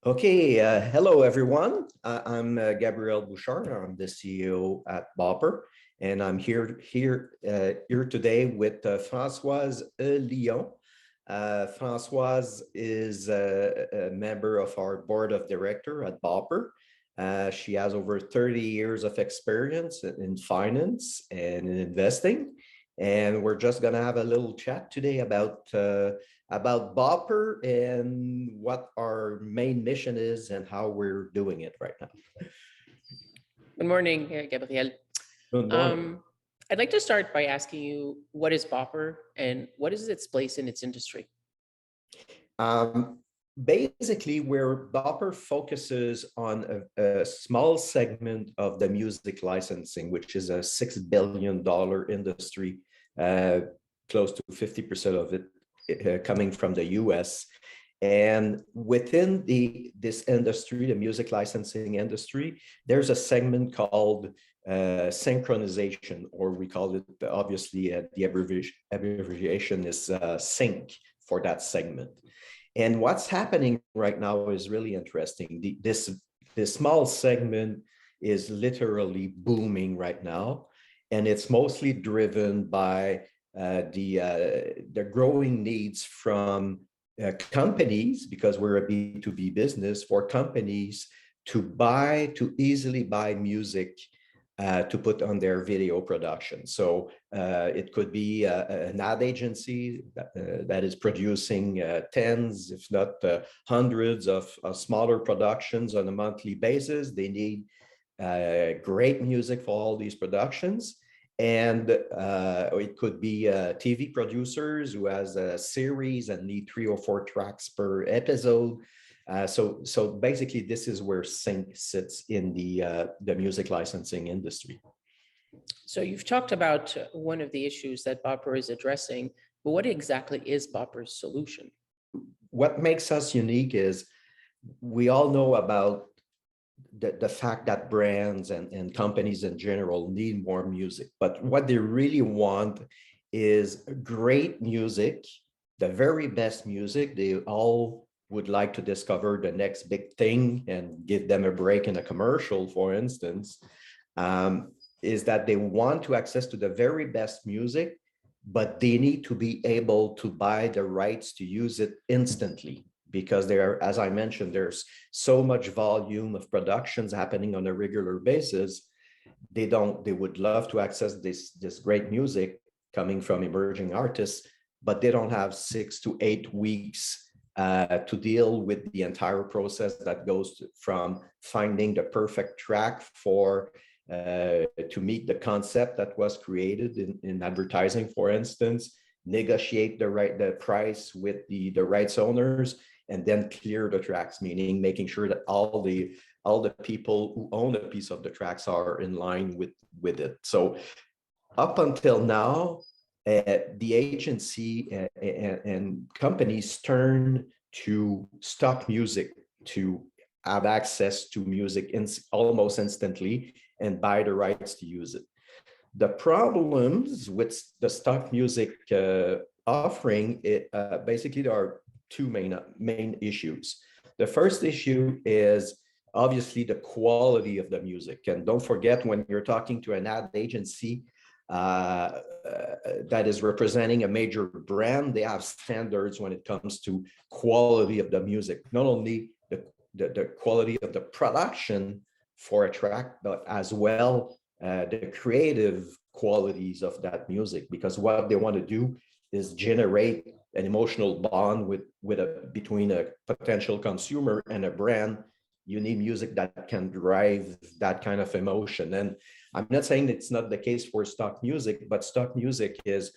Okay, hello everyone. I'm Gabriel Bouchard. I'm the CEO at Bopper, and I'm here today with Françoise E. Lyon. Françoise is a member of our board of director at Bopper. She has over 30 years of experience in finance and in investing, and we're just going to have a little chat today about Bopper and what our main mission is and how we're doing it right now. Good morning, Gabriel. Good morning. I'd like to start by asking you, what is Bopper and what is its place in its industry? Basically, where Bopper focuses on a small segment of the music licensing, which is a $6 billion industry, close to 50% of it coming from the US. And within this industry, the music licensing industry, there's a segment called synchronization, or we call it, obviously, the abbreviation is sync for that segment. And what's happening right now is really interesting. This small segment is literally booming right now, and it's mostly driven by the growing needs from companies, because we're a B2B business, for companies to easily buy music to put on their video production. So it could be an ad agency that is producing tens, if not hundreds of smaller productions on a monthly basis. They need great music for all these productions. And it could be TV producers who has a series and need 3 or 4 tracks per episode. So basically, this is where sync sits in the music licensing industry. So you've talked about one of the issues that Bopper is addressing, but what exactly is Bopper's solution? What makes us unique is we all know about the fact that brands and companies in general need more music, but what they really want is great music, the very best music. They all would like to discover the next big thing and give them a break in a commercial, for instance, is that they want to access to the very best music, but they need to be able to buy the rights to use it instantly. Because as I mentioned, there's so much volume of productions happening on a regular basis. They would love to access this great music coming from emerging artists, but they don't have 6 to 8 weeks to deal with the entire process that goes from finding the perfect track to meet the concept that was created in advertising, for instance, negotiate the price with the rights owners, and then clear the tracks, meaning making sure that all the people who own a piece of the tracks are in line with it. So up until now, the agency and companies turn to stock music to have access to music almost instantly and buy the rights to use it. The problems with the stock music offering, basically there are 2 main issues. The first issue is obviously the quality of the music. And don't forget, when you're talking to an ad agency that is representing a major brand, they have standards when it comes to quality of the music, not only the quality of the production for a track, but as well the creative qualities of that music, because what they want to do is generate an emotional bond between a potential consumer and a brand. You need music that can drive that kind of emotion. And I'm not saying it's not the case for stock music, but stock music it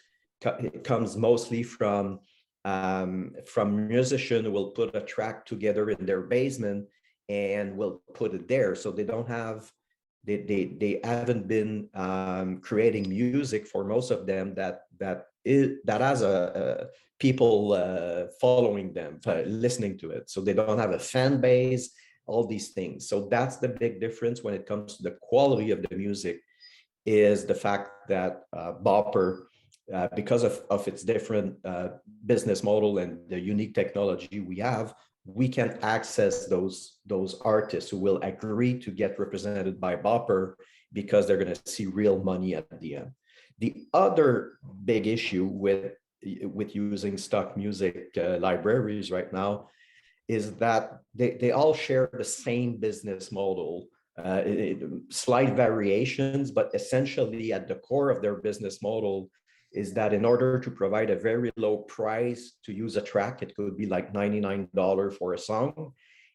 comes mostly from musicians who will put a track together in their basement and will put it there. So they haven't been creating music for most of them that has a people following them, listening to it. So they don't have a fan base, all these things. So that's the big difference when it comes to the quality of the music, is the fact that Bopper, because of its different business model and the unique technology we have, we can access those artists who will agree to get represented by Bopper because they're going to see real money at the end. The other big issue with using stock music libraries right now is that they all share the same business model, slight variations, but essentially at the core of their business model is that in order to provide a very low price to use a track, it could be like $99 for a song,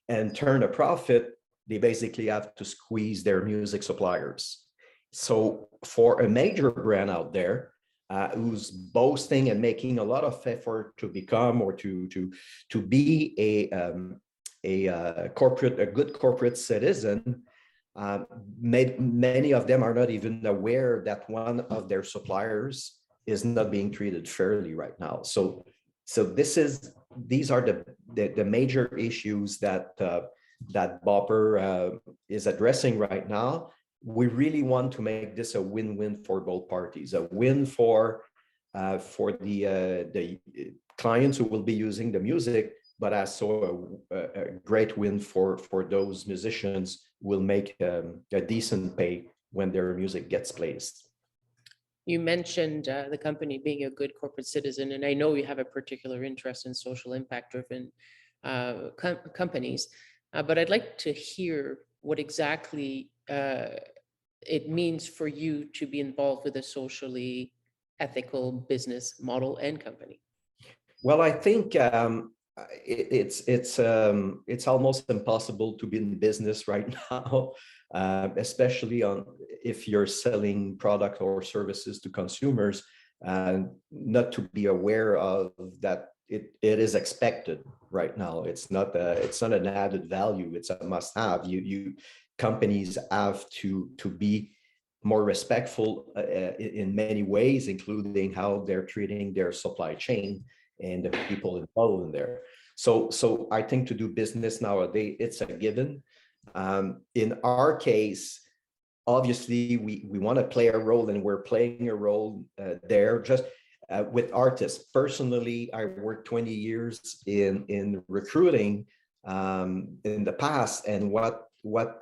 and turn a profit, they basically have to squeeze their music suppliers. So for a major brand out there who's boasting and making a lot of effort to become or to be a good corporate citizen, many of them are not even aware that one of their suppliers is not being treated fairly right now. So these are the major issues that Bopper is addressing right now. We really want to make this a win-win for both parties, a win for the clients who will be using the music, but also a great win for those musicians who will make a decent pay when their music gets placed. You mentioned the company being a good corporate citizen, and I know you have a particular interest in social impact-driven companies, but I'd like to hear what exactly it means for you to be involved with a socially ethical business model and company. Well, I think it's almost impossible to be in business right now, especially if you're selling product or services to consumers, not to be aware of that it is expected right now. It's not an added value. It's a must-have. Companies have to be more respectful in many ways, including how they're treating their supply chain and the people involved in there. So I think to do business nowadays, it's a given. In our case, obviously, we want to play a role, and we're playing a role there. Just with artists. Personally, I worked 20 years in recruiting in the past, and what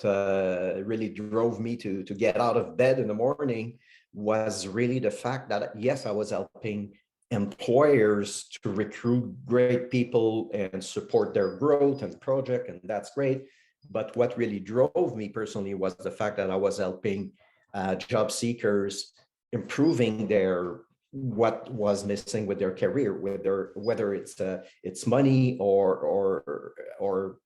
really drove me to get out of bed in the morning was really the fact that, yes, I was helping employers to recruit great people and support their growth and project, and that's great. But what really drove me personally was the fact that I was helping job seekers improving what was missing with their career, whether it's money or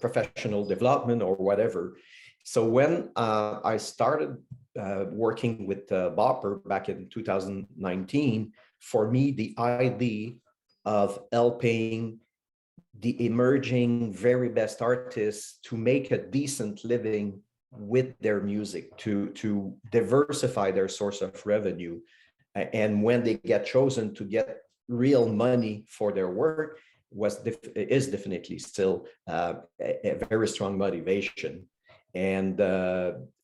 professional development or whatever. So when I started working with Bopper back in 2019, for me, the idea of helping the emerging very best artists to make a decent living with their music, to diversify their source of revenue, and when they get chosen to get real money for their work, is definitely still a very strong motivation. And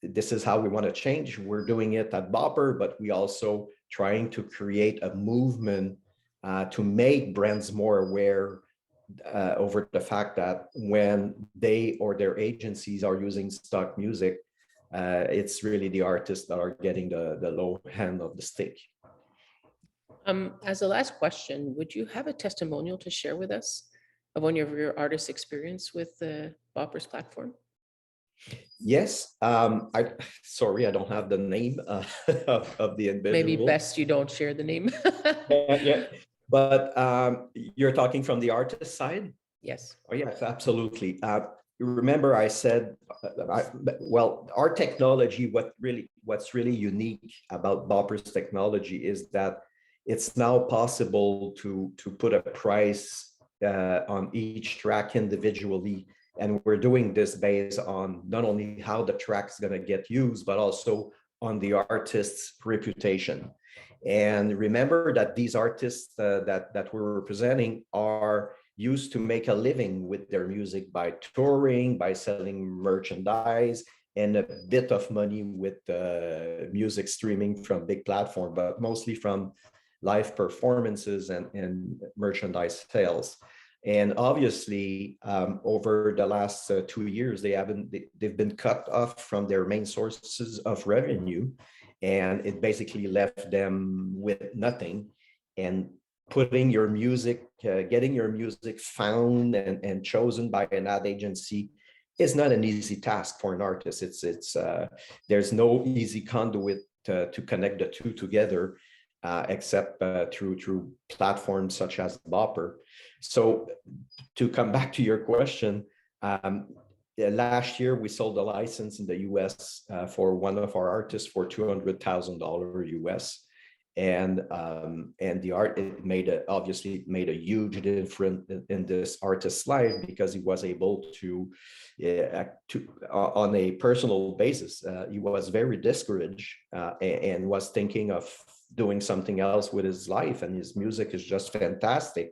this is how we want to change. We're doing it at Bopper, but we also trying to create a movement to make brands more aware over the fact that when they or their agencies are using stock music, it's really the artists that are getting the low hand of the stick. As a last question, would you have a testimonial to share with us of one of your artist experience with the Bopper's platform? Yes. Sorry, I don't have the name of the individual. Maybe best you don't share the name. Yeah. But you're talking from the artist side? Yes. Oh, yes, absolutely. Remember, I said, well, our technology, what's really unique about Bopper's technology is that it's now possible to put a price on each track individually. And we're doing this based on not only how the track's going to get used, but also on the artist's reputation. And remember that these artists that we're representing are used to make a living with their music by touring, by selling merchandise, and a bit of money with music streaming from big platform, but mostly from live performances and merchandise sales. And obviously, over the last 2 years, they've been cut off from their main sources of revenue, and it basically left them with nothing. And putting your music, getting your music found and chosen by an ad agency is not an easy task for an artist. There's no easy conduit to connect the two together, except through platforms such as Bopper. So to come back to your question, last year we sold a license in the US for one of our artists for $200,000 US. And the art, obviously made a huge difference in this artist's life, because he was able to on a personal basis, he was very discouraged and was thinking of doing something else with his life, and his music is just fantastic.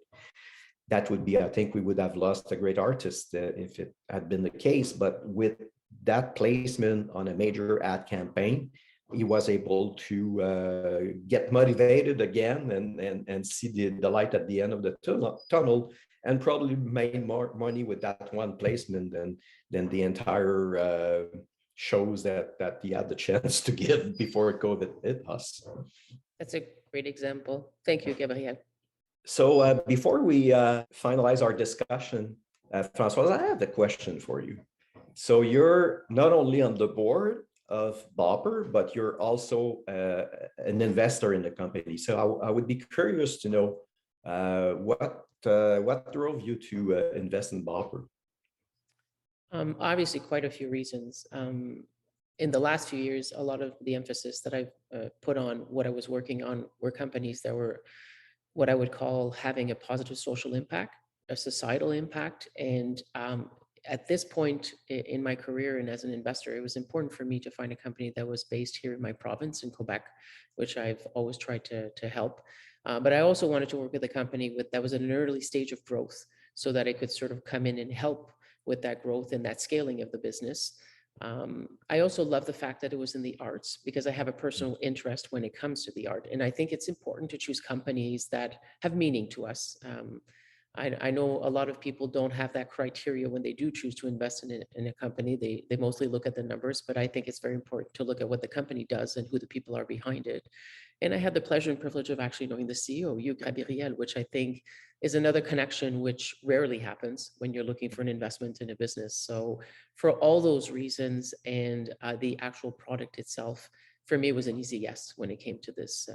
That would be, I think we would have lost a great artist if it had been the case. But with that placement on a major ad campaign, he was able to get motivated again and see the light at the end of the tunnel, and probably made more money with that one placement than the entire shows that he had the chance to give before COVID hit us. That's a great example. Thank you, Gabriel. So before we finalize our discussion, Françoise, I have a question for you. So you're not only on the board of Bopper, but you're also an investor in the company. So I would be curious to know what drove you to invest in Bopper? Obviously, quite a few reasons. In the last few years, a lot of the emphasis that I've put on what I was working on were companies that were what I would call having a positive social impact, a societal impact. And at this point in my career and as an investor, it was important for me to find a company that was based here in my province in Quebec, which I've always tried to help. But I also wanted to work with a company that was at an early stage of growth, so that it could sort of come in and help with that growth and that scaling of the business. I also love the fact that it was in the arts, because I have a personal interest when it comes to the art. And I think it's important to choose companies that have meaning to us. I know a lot of people don't have that criteria when they do choose to invest in a company. They mostly look at the numbers, but I think it's very important to look at what the company does and who the people are behind it. And I had the pleasure and privilege of actually knowing the CEO, Gabriel, which I think is another connection which rarely happens when you're looking for an investment in a business. So for all those reasons and the actual product itself, for me, it was an easy yes when it came to this.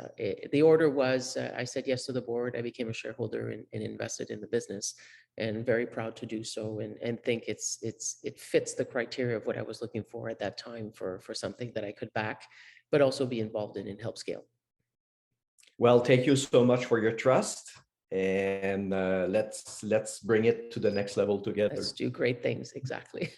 The order was, I said yes to the board, I became a shareholder and invested in the business, and very proud to do so, and think it fits the criteria of what I was looking for at that time for something that I could back, but also be involved in and help scale. Well, thank you so much for your trust, and let's bring it to the next level together. Let's do great things. Exactly.